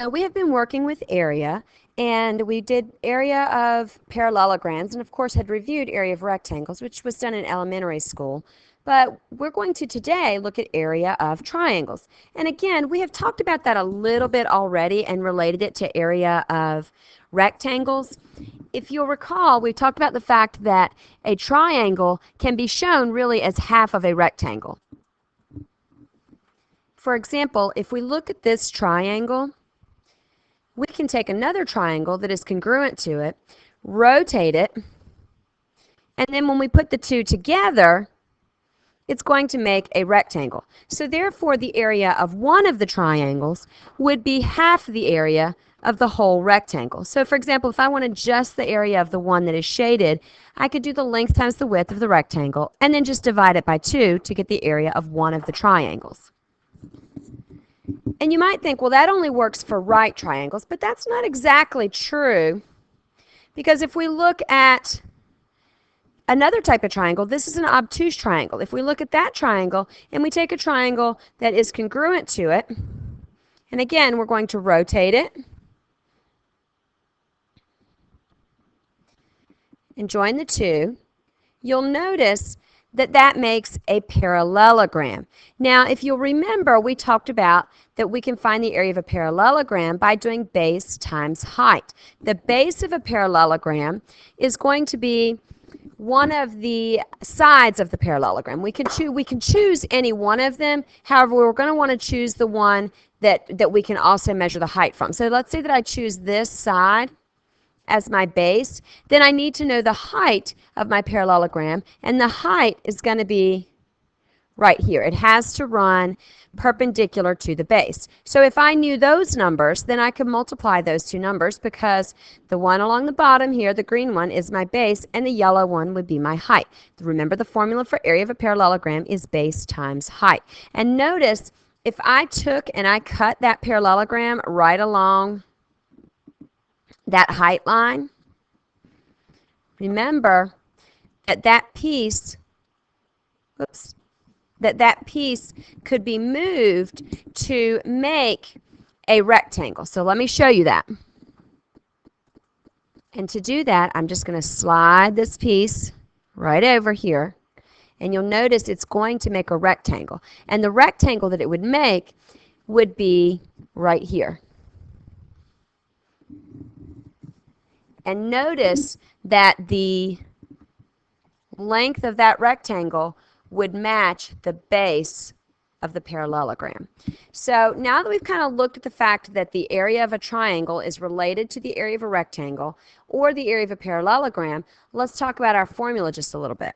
So we have been working with area, and we did area of parallelograms, and of course had reviewed area of rectangles, which was done in elementary school. But we're going to today look at area of triangles. And again, we have talked about that a little bit already and related it to area of rectangles. If you'll recall, we talked about the fact that a triangle can be shown really as half of a rectangle. For example, if we look at this triangle, we can take another triangle that is congruent to it, rotate it, and then when we put the two together, it's going to make a rectangle. So therefore, the area of one of the triangles would be half the area of the whole rectangle. So for example, if I wanted just the area of the one that is shaded, I could do the length times the width of the rectangle and then just divide it by 2 to get the area of one of the triangles. And you might think, well, that only works for right triangles, but that's not exactly true, because if we look at another type of triangle, this is an obtuse triangle. If we look at that triangle and we take a triangle that is congruent to it, and again, we're going to rotate it and join the two, you'll notice that that makes a parallelogram. Now, if you'll remember, we talked about that we can find the area of a parallelogram by doing base times height. The base of a parallelogram is going to be one of the sides of the parallelogram. We can choose any one of them. However, we're going to want to choose the one that we can also measure the height from. So let's say that I choose this side as my base. Then I need to know the height of my parallelogram, and the height is going to be right here. It has to run perpendicular to the base. So if I knew those numbers, then I could multiply those two numbers, because the one along the bottom here, the green one, is my base, and the yellow one would be my height. Remember, the formula for area of a parallelogram is base times height. And notice, if I took and I cut that parallelogram right along that height line, remember that that piece, that piece could be moved to make a rectangle. So let me show you that. And to do that, I'm just going to slide this piece right over here, and you'll notice it's going to make a rectangle. And the rectangle that it would make would be right here. And notice that the length of that rectangle would match the base of the parallelogram. So now that we've kind of looked at the fact that the area of a triangle is related to the area of a rectangle or the area of a parallelogram, let's talk about our formula just a little bit.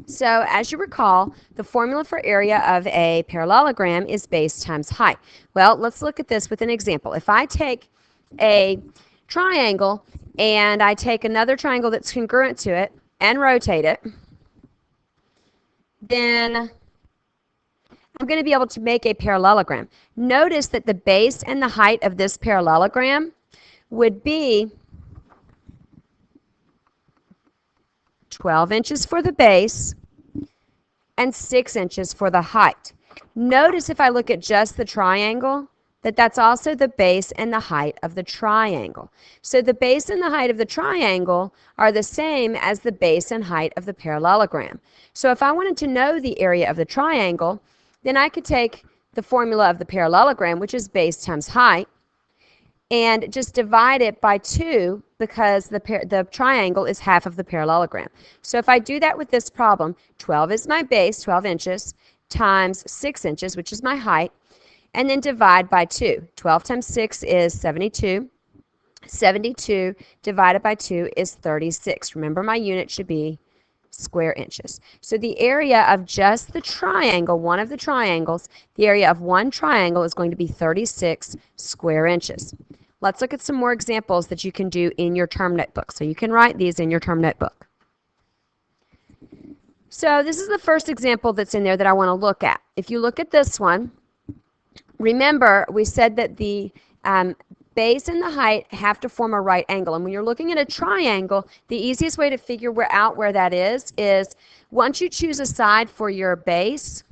So as you recall, the formula for area of a parallelogram is base times height. Well, let's look at this with an example. If I take a triangle and I take another triangle that's congruent to it and rotate it, then I'm going to be able to make a parallelogram. Notice that the base and the height of this parallelogram would be 12 inches for the base and 6 inches for the height. Notice if I look at just the triangle, that's also the base and the height of the triangle. So the base and the height of the triangle are the same as the base and height of the parallelogram. So if I wanted to know the area of the triangle, then I could take the formula of the parallelogram, which is base times height, and just divide it by 2, because the triangle is half of the parallelogram. So if I do that with this problem, 12 is my base, 12 inches, times 6 inches, which is my height, and then divide by 2. 12 times 6 is 72. 72 divided by 2 is 36. Remember, my unit should be square inches. So the area of just the triangle, one of the triangles, the area of one triangle is going to be 36 square inches. Let's look at some more examples that you can do in your term notebook. So you can write these in your term notebook. So this is the first example that's in there that I want to look at. If you look at this one, remember, we said that the base and the height have to form a right angle. And when you're looking at a triangle, the easiest way to figure out where that is once you choose a side for your base.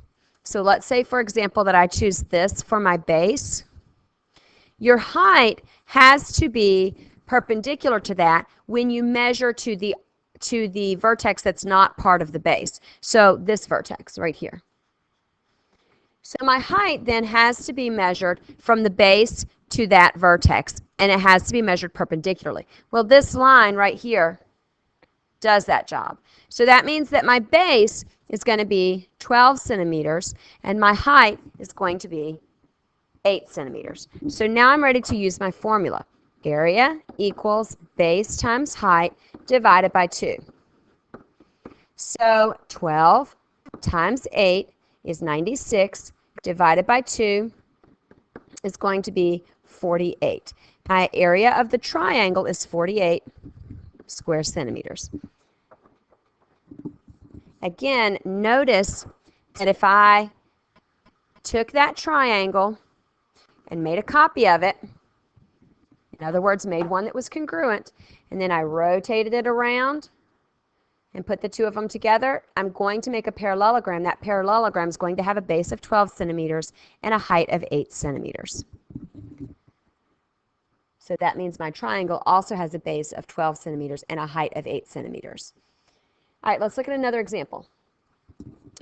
So let's say, for example, that I choose this for my base. Your height has to be perpendicular to that when you measure to the vertex that's not part of the base. So this vertex right here. So my height then has to be measured from the base to that vertex, and it has to be measured perpendicularly. Well, this line right here does that job. So that means that my base is going to be 12 centimeters, and my height is going to be 8 centimeters. So now I'm ready to use my formula. Area equals base times height divided by 2. So 12 times 8 is 96, divided by 2 is going to be 48. My area of the triangle is 48 square centimeters. Again, notice that if I took that triangle and made a copy of it, in other words, made one that was congruent, and then I rotated it around and put the two of them together, I'm going to make a parallelogram. That parallelogram is going to have a base of 12 centimeters and a height of 8 centimeters. So that means my triangle also has a base of 12 centimeters and a height of 8 centimeters. All right, let's look at another example.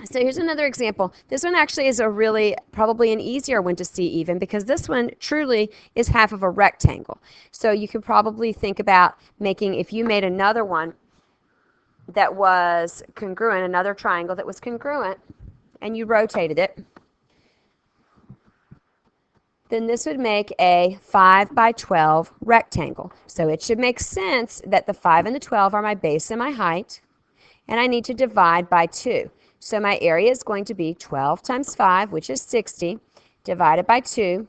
So here's another example. This one actually is probably an easier one to see even, because this one truly is half of a rectangle. So you could probably think about making, if you made another one that was congruent, another triangle that was congruent, and you rotated it, then this would make a 5 by 12 rectangle. So it should make sense that the 5 and the 12 are my base and my height, and I need to divide by 2. So my area is going to be 12 times 5, which is 60, divided by 2,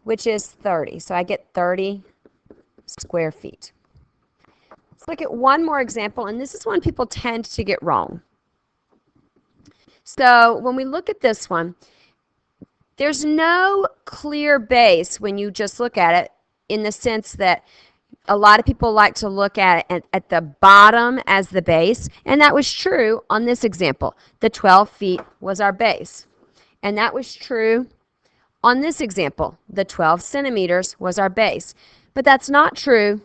which is 30. So I get 30 square feet. Let's look at one more example, and this is one people tend to get wrong. So when we look at this one, there's no clear base when you just look at it, in the sense that a lot of people like to look at it at the bottom as the base, and that was true on this example. The 12 feet was our base, and that was true on this example. The 12 centimeters was our base, but that's not true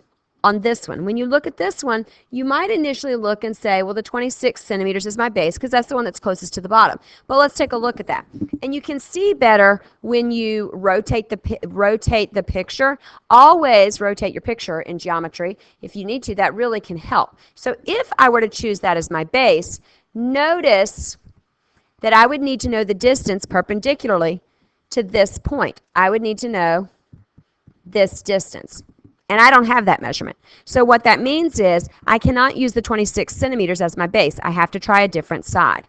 on this one. When you look at this one, you might initially look and say, well, the 26 centimeters is my base because that's the one that's closest to the bottom. But let's take a look at that. And you can see better when you rotate the picture. Always rotate your picture in geometry. If you need to, that really can help. So if I were to choose that as my base, notice that I would need to know the distance perpendicularly to this point. I would need to know this distance. And I don't have that measurement. So what that means is I cannot use the 26 centimeters as my base. I have to try a different side.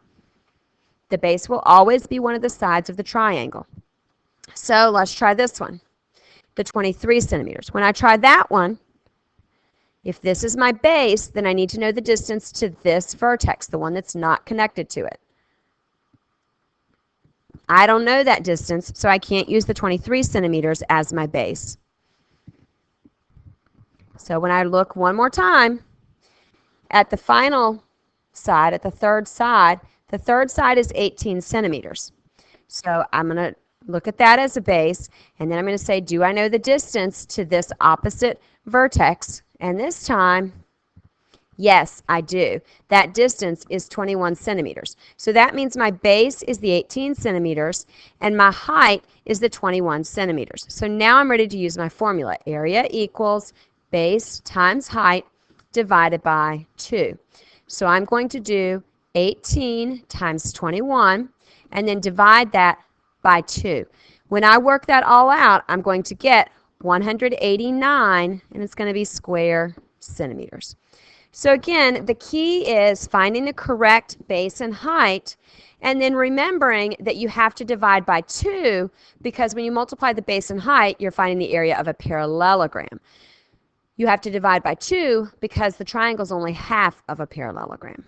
The base will always be one of the sides of the triangle. So let's try this one, the 23 centimeters. When I try that one, if this is my base, then I need to know the distance to this vertex, the one that's not connected to it. I don't know that distance, so I can't use the 23 centimeters as my base. So when I look one more time at the final side, at the third side is 18 centimeters. So I'm going to look at that as a base, and then I'm going to say, do I know the distance to this opposite vertex? And this time, yes, I do. That distance is 21 centimeters. So that means my base is the 18 centimeters, and my height is the 21 centimeters. So now I'm ready to use my formula. Area equals base times height divided by 2. So I'm going to do 18 times 21 and then divide that by 2. When I work that all out, I'm going to get 189, and it's going to be square centimeters. So again, the key is finding the correct base and height, and then remembering that you have to divide by 2, because when you multiply the base and height, you're finding the area of a parallelogram. You have to divide by 2 because the triangle is only half of a parallelogram.